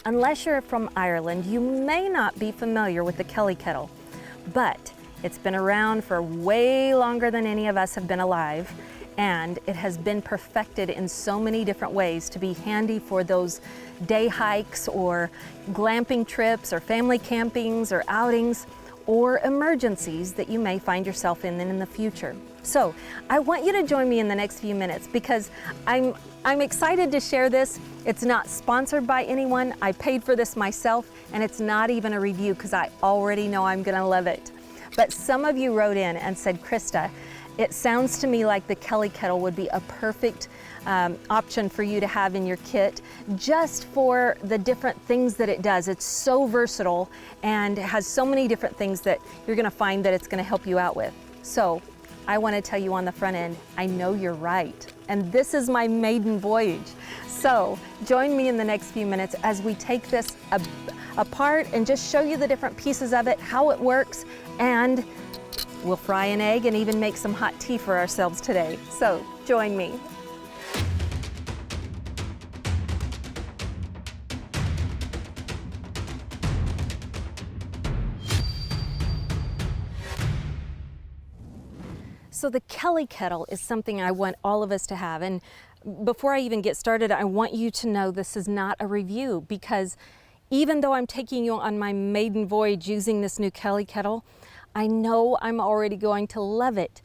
Unless you're from Ireland, you may not be familiar with the Kelly Kettle, but it's been around for way longer than any of us have been alive, and it has been perfected in so many different ways to be handy for those day hikes or glamping trips or family campings or outings or emergencies that you may find yourself in the future. So I want you to join me in the next few minutes because I'm excited to share this. It's not sponsored by anyone. I paid for this myself, and it's not even a review because I already know I'm gonna love it. But some of you wrote in and said, Krista, it sounds to me like the Kelly Kettle would be a perfect option for you to have in your kit just for the different things that it does. It's so versatile and has so many different things that you're gonna find that it's gonna help you out with. So I wanna tell you on the front end, I know you're right. And this is my maiden voyage. So join me in the next few minutes as we take this apart and just show you the different pieces of it, how it works, and we'll fry an egg and even make some hot tea for ourselves today. So join me. So the Kelly Kettle is something I want all of us to have. And before I even get started, I want you to know this is not a review, because even though I'm taking you on my maiden voyage using this new Kelly Kettle, I know I'm already going to love it.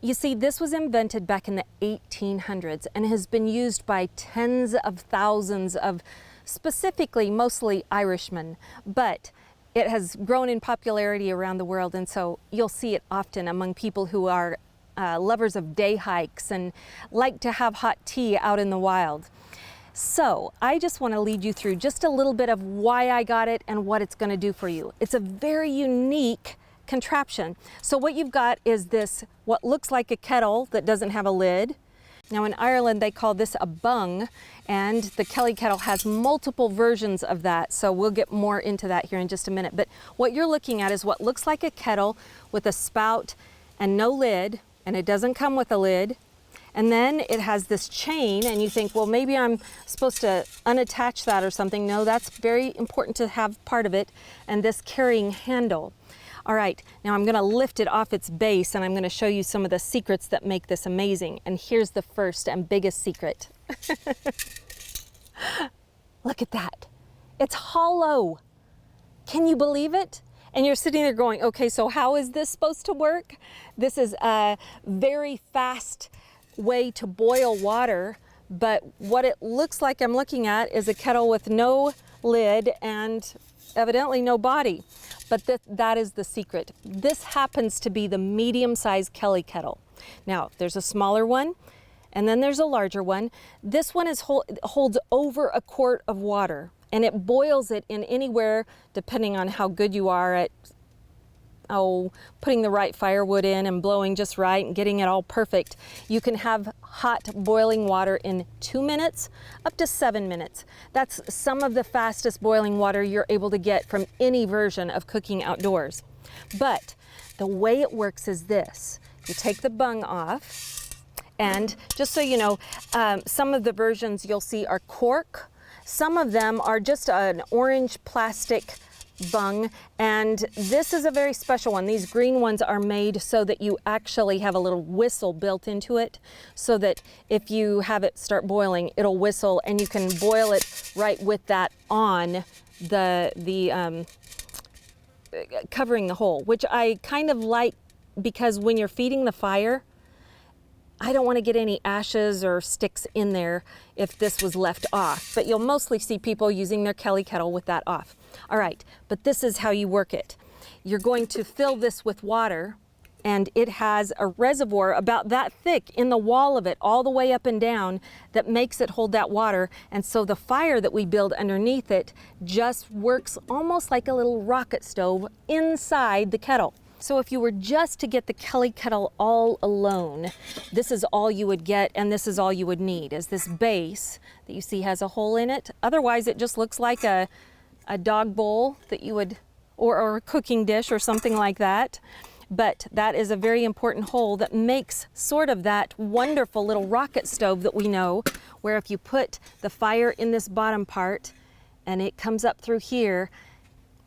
You see, this was invented back in the 1800s and has been used by tens of thousands of specifically mostly Irishmen, but it has grown in popularity around the world, and so you'll see it often among people who are lovers of day hikes and like to have hot tea out in the wild. So I just want to lead you through just a little bit of why I got it and what it's going to do for you. It's a very unique contraption. So what you've got is this, what looks like a kettle that doesn't have a lid. Now in Ireland they call this a bung, and the Kelly Kettle has multiple versions of that, so we'll get more into that here in just a minute. But what you're looking at is what looks like a kettle with a spout and no lid, and it doesn't come with a lid. And then it has this chain, and you think, well, maybe I'm supposed to unattach that or something. No, that's very important to have part of it, and this carrying handle. All right, now I'm gonna lift it off its base, and I'm gonna show you some of the secrets that make this amazing. And here's the first and biggest secret. Look at that, it's hollow. Can you believe it? And you're sitting there going, okay, so how is this supposed to work? This is a very fast way to boil water, but what it looks like I'm looking at is a kettle with no lid and evidently no body. But that is the secret. This happens to be the medium-sized Kelly Kettle. Now, there's a smaller one, and then there's a larger one. This one holds over a quart of water, and it boils it in anywhere, depending on how good you are at putting the right firewood in and blowing just right and getting it all perfect. You can have hot boiling water in 2 minutes up to 7 minutes. That's some of the fastest boiling water you're able to get from any version of cooking outdoors. But the way it works is this. You take the bung off, and just so you know, some of the versions you'll see are cork. Some of them are just an orange plastic bung, and this is a very special one. These green ones are made so that you actually have a little whistle built into it, so that if you have it start boiling, it'll whistle, and you can boil it right with that on the covering the hole, which I kind of like, because when you're feeding the fire, I don't want to get any ashes or sticks in there if this was left off, but you'll mostly see people using their Kelly Kettle with that off. All right, but this is how you work it. You're going to fill this with water, and it has a reservoir about that thick in the wall of it, all the way up and down, that makes it hold that water. And so the fire that we build underneath it just works almost like a little rocket stove inside the kettle. So if you were just to get the Kelly Kettle all alone, this is all you would get, and this is all you would need, is this base that you see has a hole in it. Otherwise, it just looks like a dog bowl that you would, or a cooking dish or something like that. But that is a very important hole that makes sort of that wonderful little rocket stove that we know, where if you put the fire in this bottom part, and it comes up through here,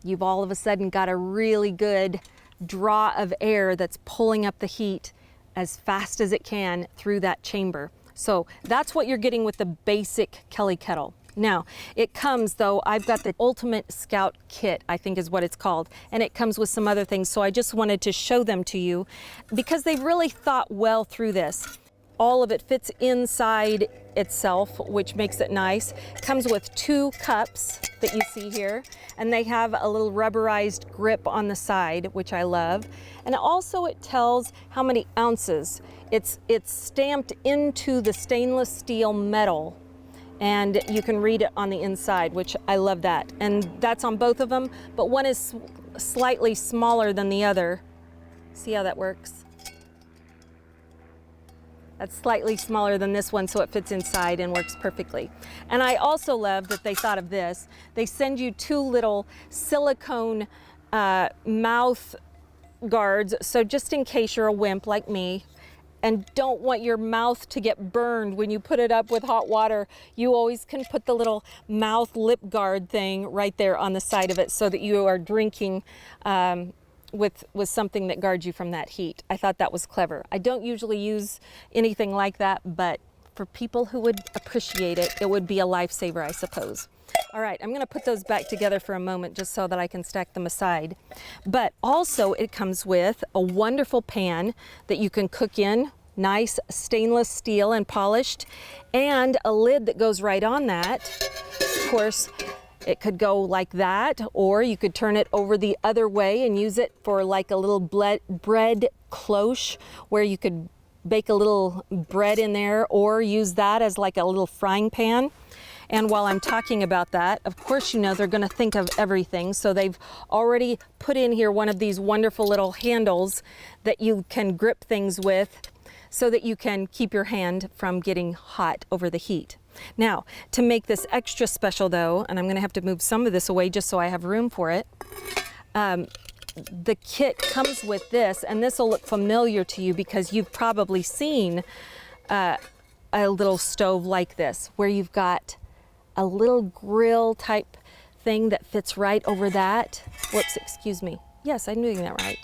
you've all of a sudden got a really good draw of air that's pulling up the heat as fast as it can through that chamber. So that's what you're getting with the basic Kelly Kettle. Now, it comes though, I've got the Ultimate Scout Kit, I think is what it's called, and it comes with some other things, so I just wanted to show them to you because they've really thought well through this. All of it fits inside itself, which makes it nice. Comes with 2 cups that you see here, and they have a little rubberized grip on the side, which I love. And also it tells how many ounces. It's stamped into the stainless steel metal, and you can read it on the inside, which I love that. And that's on both of them, but one is slightly smaller than the other. See how that works? That's slightly smaller than this one, so it fits inside and works perfectly. And I also love that they thought of this. They send you 2 little silicone mouth guards, so just in case you're a wimp like me and don't want your mouth to get burned when you put it up with hot water, you always can put the little mouth lip guard thing right there on the side of it so that you are drinking with something that guards you from that heat. I thought that was clever. I don't usually use anything like that, but for people who would appreciate it, it would be a lifesaver, I suppose. All right, I'm gonna put those back together for a moment just so that I can stack them aside. But also it comes with a wonderful pan that you can cook in, nice stainless steel and polished, and a lid that goes right on that. Of course, it could go like that, or you could turn it over the other way and use it for like a little bread cloche where you could bake a little bread in there, or use that as like a little frying pan. And while I'm talking about that, of course, you know, they're gonna think of everything. So they've already put in here one of these wonderful little handles that you can grip things with so that you can keep your hand from getting hot over the heat. Now, to make this extra special though, and I'm gonna have to move some of this away just so I have room for it, the kit comes with this, and this will look familiar to you because you've probably seen a little stove like this, where you've got a little grill type thing that fits right over that. Whoops, excuse me. Yes, I'm doing that right.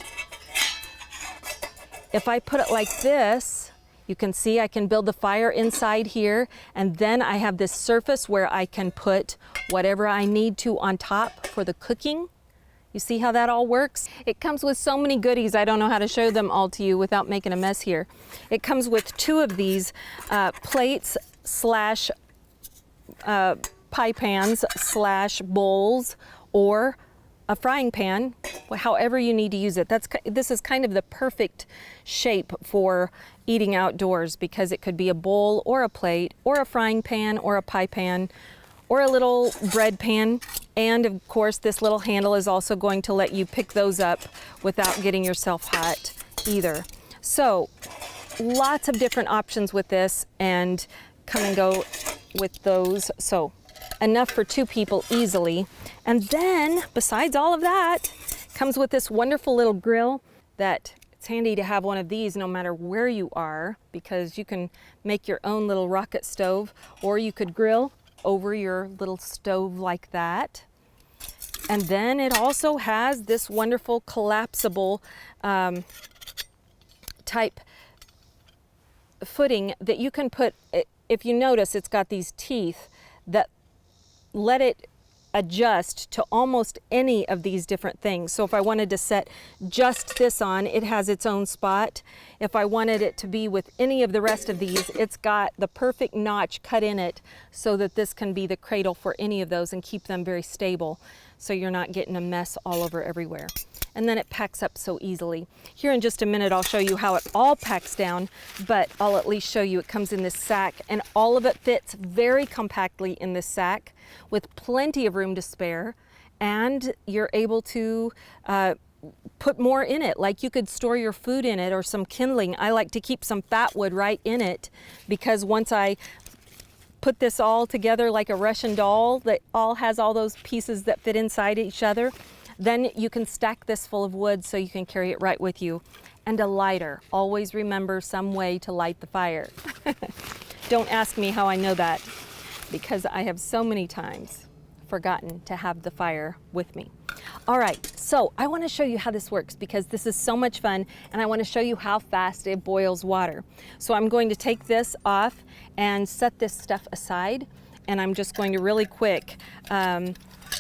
If I put it like this, you can see I can build the fire inside here, and then I have this surface where I can put whatever I need to on top for the cooking. You see how that all works? It comes with so many goodies, I don't know how to show them all to you without making a mess here. It comes with 2 of these plates slash pie pans slash bowls, or a frying pan, however you need to use it. This is kind of the perfect shape for eating outdoors, because it could be a bowl or a plate or a frying pan or a pie pan or a little bread pan. And of course, this little handle is also going to let you pick those up without getting yourself hot either. So lots of different options with this, and come and go with those. So enough for 2 people easily. And then besides all of that, comes with this wonderful little grill that it's handy to have one of these no matter where you are, because you can make your own little rocket stove, or you could grill over your little stove like that. And then it also has this wonderful collapsible type footing that you can put. If you notice, it's got these teeth that let it adjust to almost any of these different things. So if I wanted to set just this on, it has its own spot. If I wanted it to be with any of the rest of these, it's got the perfect notch cut in it so that this can be the cradle for any of those and keep them very stable, so you're not getting a mess all over everywhere. And then it packs up so easily. Here in just a minute, I'll show you how it all packs down, but I'll at least show you it comes in this sack, and all of it fits very compactly in this sack with plenty of room to spare, and you're able to put more in it. Like you could store your food in it or some kindling. I like to keep some fat wood right in it, because once I put this all together like a Russian doll that all has all those pieces that fit inside each other, then you can stack this full of wood so you can carry it right with you. And a lighter. Always remember some way to light the fire. Don't ask me how I know that, because I have so many times forgotten to have the fire with me. All right, so I want to show you how this works because this is so much fun, and I want to show you how fast it boils water. So I'm going to take this off and set this stuff aside, and I'm just going to really quick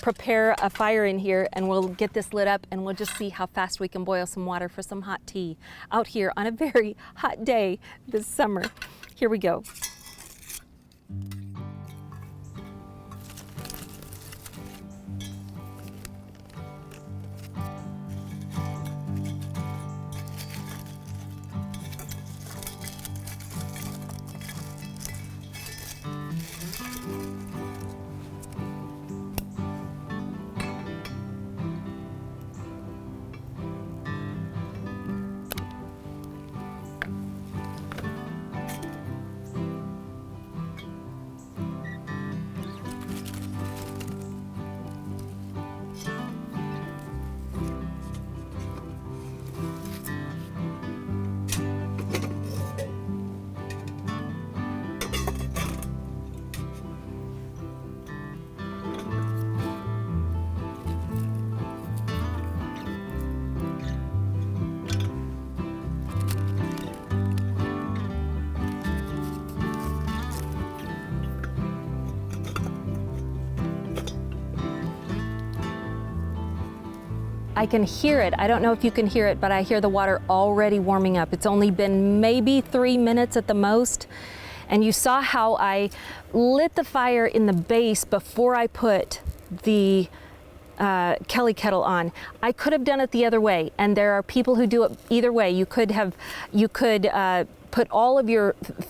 prepare a fire in here, and we'll get this lit up, and we'll just see how fast we can boil some water for some hot tea out here on a very hot day this summer. Here we go. I can hear it. I don't know if you can hear it, but I hear the water already warming up. It's only been maybe 3 minutes at the most. And you saw how I lit the fire in the base before I put the Kelly Kettle on. I could have done it the other way, and there are people who do it either way. You could put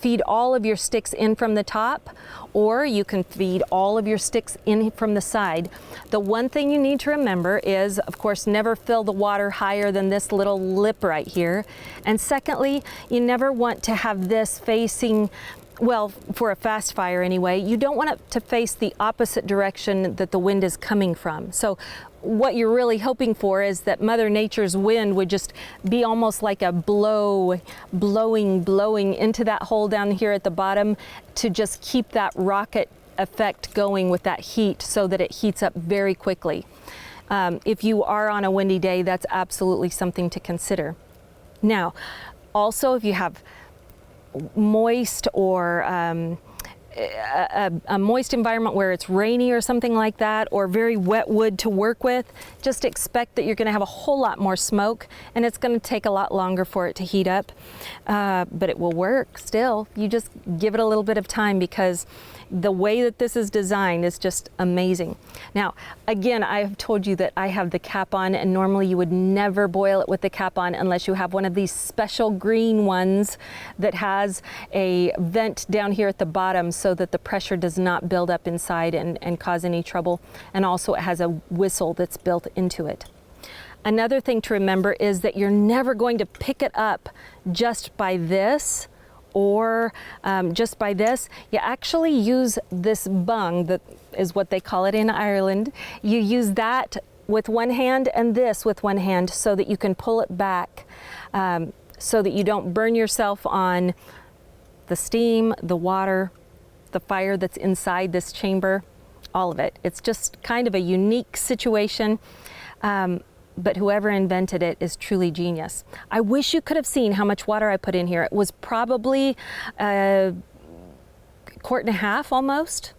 feed all of your sticks in from the top, or you can feed all of your sticks in from the side. The one thing you need to remember is, of course, never fill the water higher than this little lip right here. And secondly, you never want to have this facing, well, for a fast fire anyway, you don't want it to face the opposite direction that the wind is coming from. So what you're really hoping for is that Mother Nature's wind would just be almost like a blowing into that hole down here at the bottom to just keep that rocket effect going with that heat so that it heats up very quickly. If you are on a windy day, that's absolutely something to consider. Now, also if you have moist or a moist environment where it's rainy or something like that, or very wet wood to work with, just expect that you're going to have a whole lot more smoke, and it's going to take a lot longer for it to heat up, but it will work still. You just give it a little bit of time because the way that this is designed is just amazing. Now, again, I have told you that I have the cap on, and normally you would never boil it with the cap on unless you have one of these special green ones that has a vent down here at the bottom so that the pressure does not build up inside and cause any trouble. And also it has a whistle that's built into it. Another thing to remember is that you're never going to pick it up just by this or just by this. You actually use this bung, that is what they call it in Ireland. You use that with one hand and this with one hand so that you can pull it back so that you don't burn yourself on the steam, the water, the fire that's inside this chamber, all of it. It's just kind of a unique situation. But whoever invented it is truly genius. I wish you could have seen how much water I put in here. It was probably a quart and a half almost.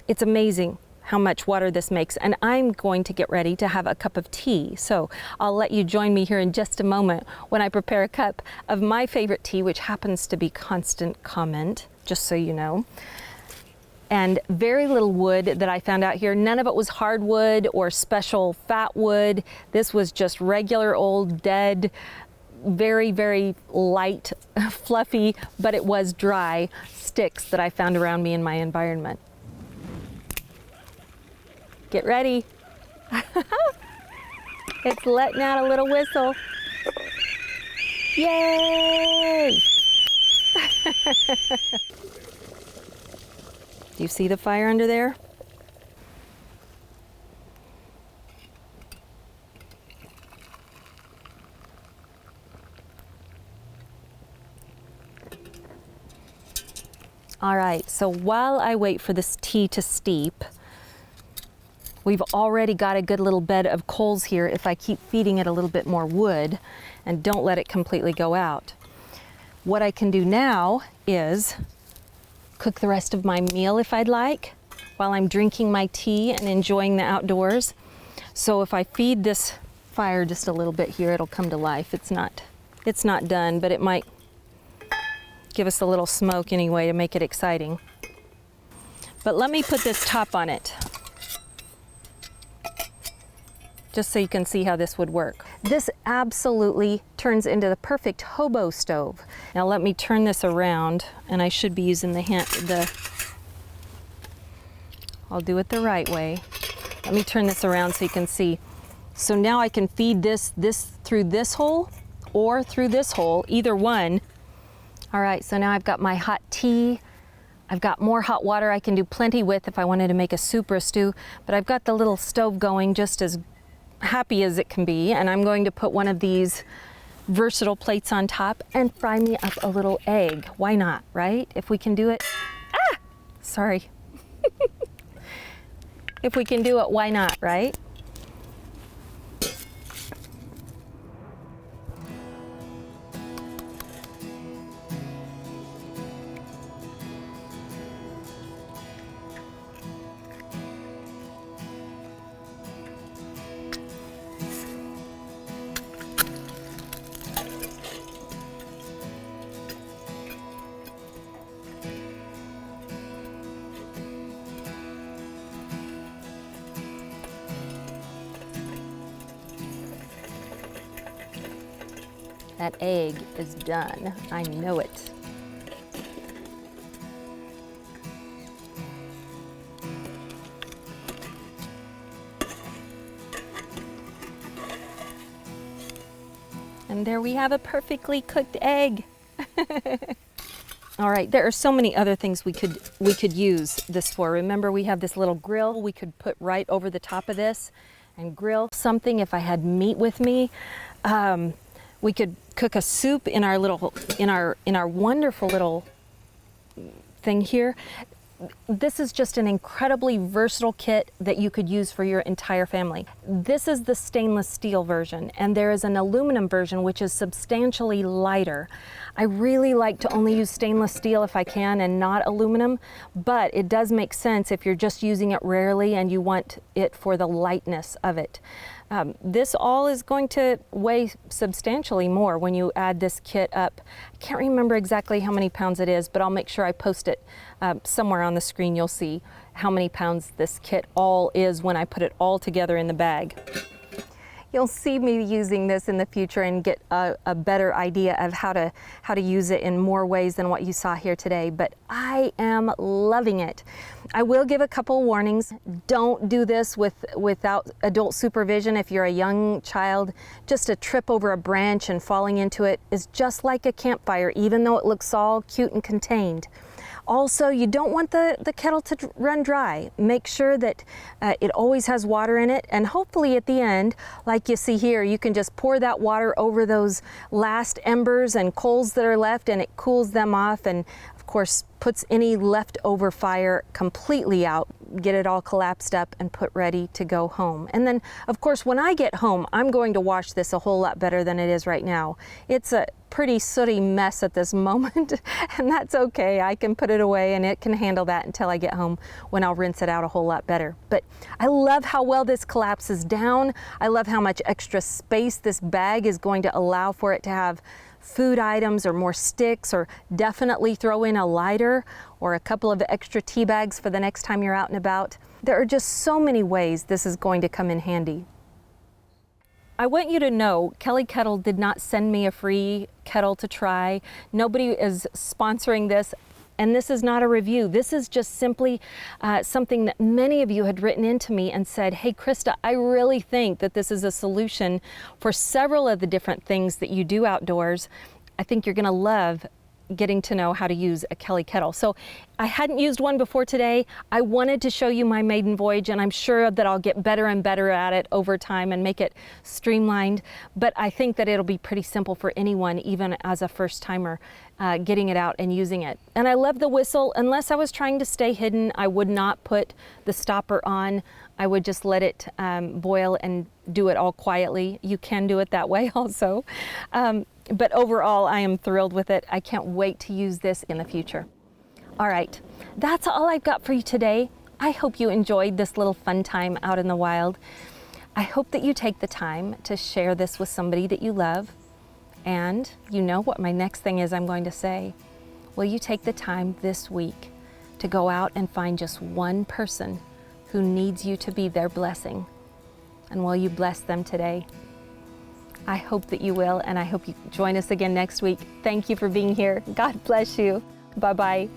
It's amazing how much water this makes. And I'm going to get ready to have a cup of tea. So I'll let you join me here in just a moment when I prepare a cup of my favorite tea, which happens to be Constant Comment, just so you know. And very little wood that I found out here. None of it was hardwood or special fat wood. This was just regular old dead, very, very light, fluffy, but it was dry sticks that I found around me in my environment. Get ready. It's letting out a little whistle. Yay! Do you see the fire under there? All right, so while I wait for this tea to steep, We've already got a good little bed of coals here if I keep feeding it a little bit more wood and don't let it completely go out. What I can do now is cook the rest of my meal if I'd like, while I'm drinking my tea and enjoying the outdoors. So if I feed this fire just a little bit here, it'll come to life. It's not done, but it might give us a little smoke anyway to make it exciting. But let me put this top on it, just so you can see how this would work. This absolutely turns into the perfect hobo stove. Now let me turn this around, and I should be using I'll do it the right way. Let me turn this around so you can see. So now I can feed this through this hole or through this hole, either one. All right, so now I've got my hot tea. I've got more hot water I can do plenty with if I wanted to make a soup or a stew, but I've got the little stove going just as happy as it can be, and I'm going to put one of these versatile plates on top and fry me up a little egg. Why not, right? If we can do it. Ah! Sorry. If we can do it, why not, right? That egg is done. I know it. And there we have a perfectly cooked egg. All right, there are so many other things we could use this for. Remember, we have this little grill we could put right over the top of this and grill something if I had meat with me. We could cook a soup in our wonderful little thing here. This is just an incredibly versatile kit that you could use for your entire family. This is the stainless steel version, and there is an aluminum version which is substantially lighter. I really like to only use stainless steel if I can and not aluminum, but it does make sense if you're just using it rarely and you want it for the lightness of it. This all is going to weigh substantially more when you add this kit up. I can't remember exactly how many pounds it is, but I'll make sure I post it somewhere on the screen. You'll see how many pounds this kit all is when I put it all together in the bag. You'll see me using this in the future and get a better idea of how to use it in more ways than what you saw here today, but I am loving it. I will give a couple warnings. Don't do this without adult supervision. If you're a young child, just a trip over a branch and falling into it is just like a campfire, even though it looks all cute and contained. Also, you don't want the kettle to run dry. Make sure that it always has water in it, and hopefully at the end, like you see here, you can just pour that water over those last embers and coals that are left, and it cools them off, and of course puts any leftover fire completely out, get it all collapsed up and put ready to go home. And then of course when I get home, I'm going to wash this a whole lot better than it is right now. It's a pretty sooty mess at this moment, and that's okay. I can put it away and it can handle that until I get home, when I'll rinse it out a whole lot better. But I love how well this collapses down. I love how much extra space this bag is going to allow for it to have food items or more sticks, or definitely throw in a lighter or a couple of extra tea bags for the next time you're out and about. There are just so many ways this is going to come in handy. I want you to know Kelly Kettle did not send me a free kettle to try. Nobody is sponsoring this. And this is not a review. This is just simply something that many of you had written into me and said, hey, Krista, I really think that this is a solution for several of the different things that you do outdoors. I think you're gonna love getting to know how to use a Kelly kettle. So I hadn't used one before today. I wanted to show you my maiden voyage, and I'm sure that I'll get better and better at it over time and make it streamlined. But I think that it'll be pretty simple for anyone, even as a first timer, getting it out and using it. And I love the whistle. Unless I was trying to stay hidden, I would not put the stopper on. I would just let it boil and do it all quietly. You can do it that way also. But overall, I am thrilled with it. I can't wait to use this in the future. All right, that's all I've got for you today. I hope you enjoyed this little fun time out in the wild. I hope that you take the time to share this with somebody that you love. And you know what my next thing is I'm going to say. Will you take the time this week to go out and find just one person who needs you to be their blessing? And will you bless them today? I hope that you will, and I hope you join us again next week. Thank you for being here. God bless you. Bye-bye.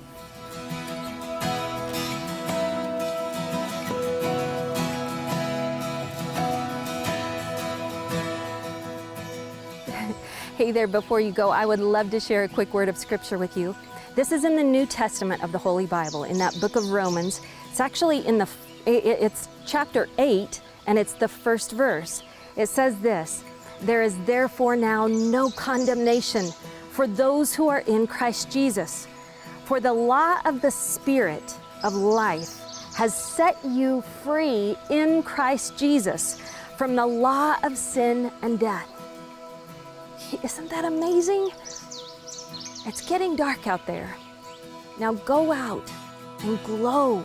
Hey there, before you go, I would love to share a quick word of scripture with you. This is in the New Testament of the Holy Bible, in that book of Romans. It's actually it's chapter 8, and it's the first verse. It says this: "There is therefore now no condemnation for those who are in Christ Jesus. For the law of the Spirit of life has set you free in Christ Jesus from the law of sin and death." Isn't that amazing? It's getting dark out there. Now go out and glow.